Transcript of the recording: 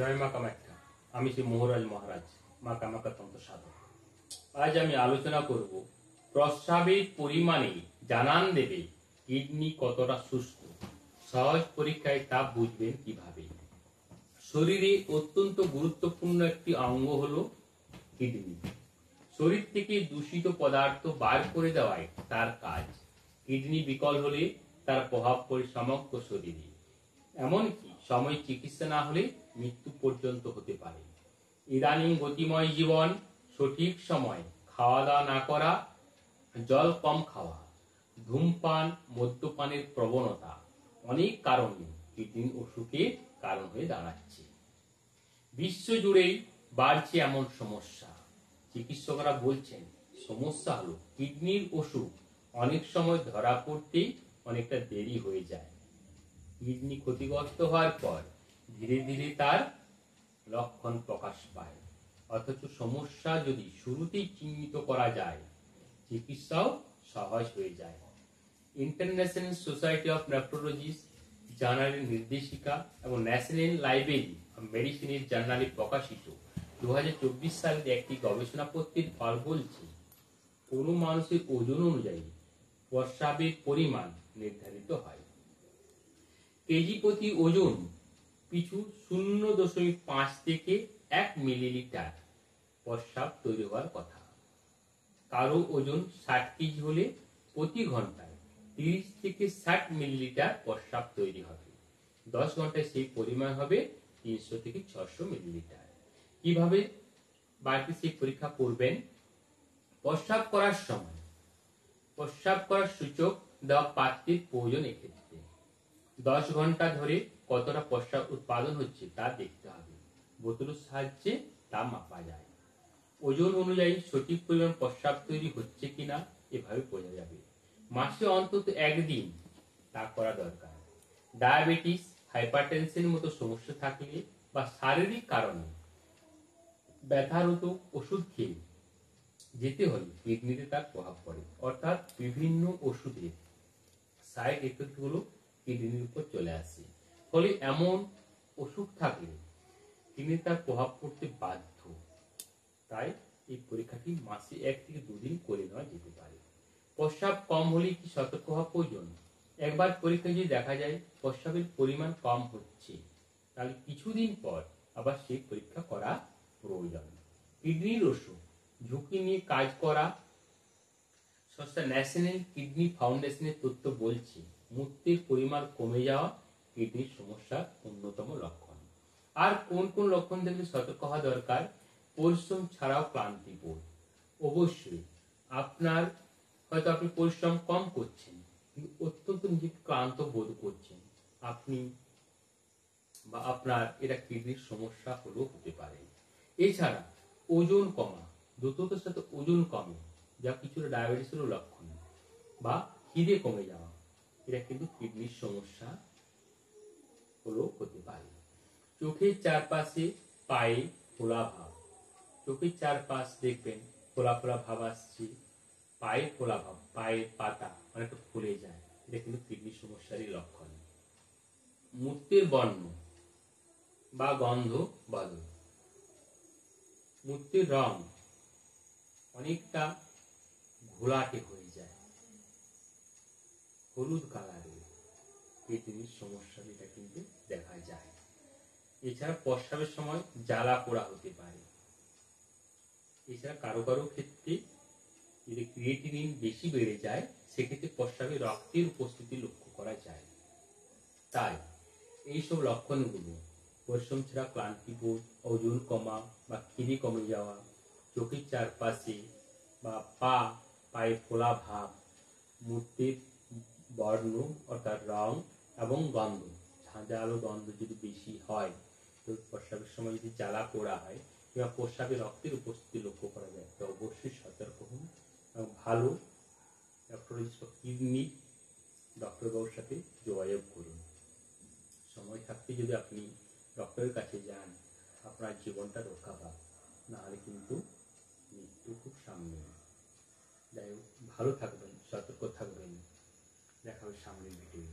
জয় মা কামাখ্যা। আমি শ্রী মোহরাজ মহারাজ, মা কামাখ্যা তন্ত্র সাধক। আজ আমি আলোচনা করব প্রস্রাবের পরিমাণে জানান দেবে কিডনি কতটা সুস্থ। সহজ পরীক্ষায় তা বুঝবেন কিভাবে। শরীরে অত্যন্ত গুরুত্বপূর্ণ একটি অঙ্গ হলো কিডনি। শরীর থেকে দূষিত পদার্থ বার করে দেওয়াই তার কাজ। কিডনি বিকল হলে তার প্রভাব পড়ে সমগ্র শরীরে, এমনকি সময় চিকিৎসা না হলে মৃত্যু পর্যন্ত হতে পারে। ইদানিং গতিময় জীবন, সঠিক সময় খাওয়া দাওয়া না করা, জল কম খাওয়া, ধূমপান, মদ্যপানের প্রবণতা অনেক কারণে কিডনি অসুখের কারণ হয়ে দাঁড়াচ্ছে। বিশ্ব জুড়েই বাড়ছে এমন সমস্যা। চিকিৎসকরা বলছেন সমস্যা হলো কিডনির অসুখ অনেক সময় ধরা পড়তেই অনেকটা দেরি হয়ে যায়। কিডনি ক্ষতিগ্রস্ত হওয়ার পর ধীরে ধীরে তার লক্ষণ প্রকাশ পায়। অথচ সমস্যা যদি শুরুতেই চিহ্নিত করা যায়, চিকিৎসাও সহজ হয়ে যায়। ইন্টারন্যাশনাল সোসাইটি অফ নেফ্রোলজিস্ট জার্নালের নির্দেশিকা এবং ন্যাশনাল লাইব্রেরি অফ মেডিসিনের জার্নালে প্রকাশিত 2024 সালের একটি গবেষণাপত্রের ফল বলছে, কোন মানুষের ওজন অনুযায়ী প্রস্রাবের পরিমাণ নির্ধারিত হয়। কেজি প্রতি ওজন পিছু 0.5 থেকে 1 মিলিলিটার প্রস্রাব তৈরি হওয়ার কথা। কারো ওজন 60 কেজি হলে প্রতি ঘন্টায় 30 থেকে 60 মিলিলিটার প্রস্রাব তৈরি হবে। 10 ঘন্টায় সেই পরিমাণ হবে 300 থেকে 600 মিলিলিটার। কিভাবে বাড়িতে সেই পরীক্ষা করবেন? প্রস্রাব করার সময় প্রস্রাব করার সূচক দেওয়া পাত্রের প্রয়োজন। এক্ষেত্রে 10 ঘন্টা ধরে কতটা প্রস্রাব উৎপাদন হচ্ছে তা দেখতে হবে। বোতলের সাহায্যে তা মাপা যায়। ওজন অনুযায়ী সঠিক পরিমাণ প্রস্রাব তৈরি হচ্ছে কিনা এভাবে বোঝা যাবে। মাসে অন্তত একদিন তা করা দরকার। ডায়াবেটিস, হাইপারটেনশনের মতো সমস্যা থাকলে বা শারীরিক কারণে ব্যথারোধক ওষুধ খেয়ে যেতে হলে কিডনিতে তার প্রভাব পড়ে। অর্থাৎ বিভিন্ন ওষুধের সাইড এফেক্ট গুলো কিডনির উপর চলে আসে। ফলে এমন ওষুধ থাকলে কিডনি তার প্রভাব পড়তে বাধ্য। তাই এই পরীক্ষাটি মাসে 1 থেকে 2 দিন করে নেওয়া যেতে পারে। প্রস্রাব কম হলে কি সতর্ক হওয়া প্রয়োজন? একবার পরীক্ষা যদি দেখা যায় প্রস্রাবের পরিমাণ কম হচ্ছে, তাহলে কিছুদিন পর আবার সেই পরীক্ষা করা প্রয়োজন। কিডনির অসুখ ঝুঁকি নিয়ে কাজ করা সংস্থা ন্যাশনাল কিডনি ফাউন্ডেশনের তথ্য বলছে, মূত্রের পরিমাণ কমে যাওয়া কিডনির সমস্যার অন্যতম লক্ষণ। আর কোন কোন লক্ষণ দেখলে সতর্ক হওয়া দরকার? পরিশ্রম ছাড়াও ক্লান্তিবোধ। অবশ্যই আপনার হয়তো আপনি পরিশ্রম কম করছেন কিন্তু অত্যন্ত নিজেকে ক্লান্ত বোধ করছেন, আপনি বা আপনার এটা কিডনির সমস্যা হলেও হতে পারে। এছাড়া ওজন কমা, দ্রুততার সাথে ওজন কমে, যা কিছুটা ডায়াবেটিসেরও লক্ষণ, বা খিদে কমে যাওয়া, এটা কিন্তু কিডনির সমস্যা হলেও হতে পারে। চোখের চারপাশে পায়ে ফোলা ভাব, চোখের চারপাশ দেখবেন ফোলা ফোলা ভাব আসছে, পায়ে ফোলা ভাব, পায়ের পাতা অনেকটা ফুলে যায়, এটা কিন্তু কিডনির সমস্যারই লক্ষণ। মূত্রের বর্ণ বা গন্ধ বদল, মূত্রের রং অনেকটা ঘোলাটে হয়ে যায়, হলুদ কালারের, কিডনির সমস্যা এটা কিন্তু দেখা যায়। এছাড়া প্রস্রাবের সময় জ্বালা পোড়া হতে পারে। এছাড়া কারো কারো ক্ষেত্রে যদি ক্রিয়েটিনিন বেশি বেড়ে যায়, সেক্ষেত্রে প্রস্রাবে রক্তের উপস্থিতি লক্ষ্য করা যায়। তাই এইসব লক্ষণগুলো পরিশ্রম ছাড়া ক্লান্তিবোধ, ওজন কমা বা খিদে কমে যাওয়া, চোখের চারপাশে বা পায়ে ফোলা ভাব, মূত্রের বর্ণ অর্থাৎ রং এবং গন্ধ, ঝাঁঝালো গন্ধ যদি বেশি হয়, তো প্রস্রাবের সময় যদি জ্বালা পোড়া হয় কিংবা প্রস্রাবে রক্তের উপস্থিতি লক্ষ্য করা যায়, তো অবশ্যই সতর্ক হন এবং ভালো নেফ্রোলজিস্ট বা কিডনি ডক্টরবাবুর সাথে যোগাযোগ করুন। সময় থাকতে যদি আপনি ডক্টরের কাছে যান, আপনার জীবনটা রক্ষা পাক, নাহলে কিন্তু মৃত্যু খুব সামনে। যাই হোক, ভালো থাকবেন, সতর্ক থাকবেন। দেখা হবে সামনের ভিডিও।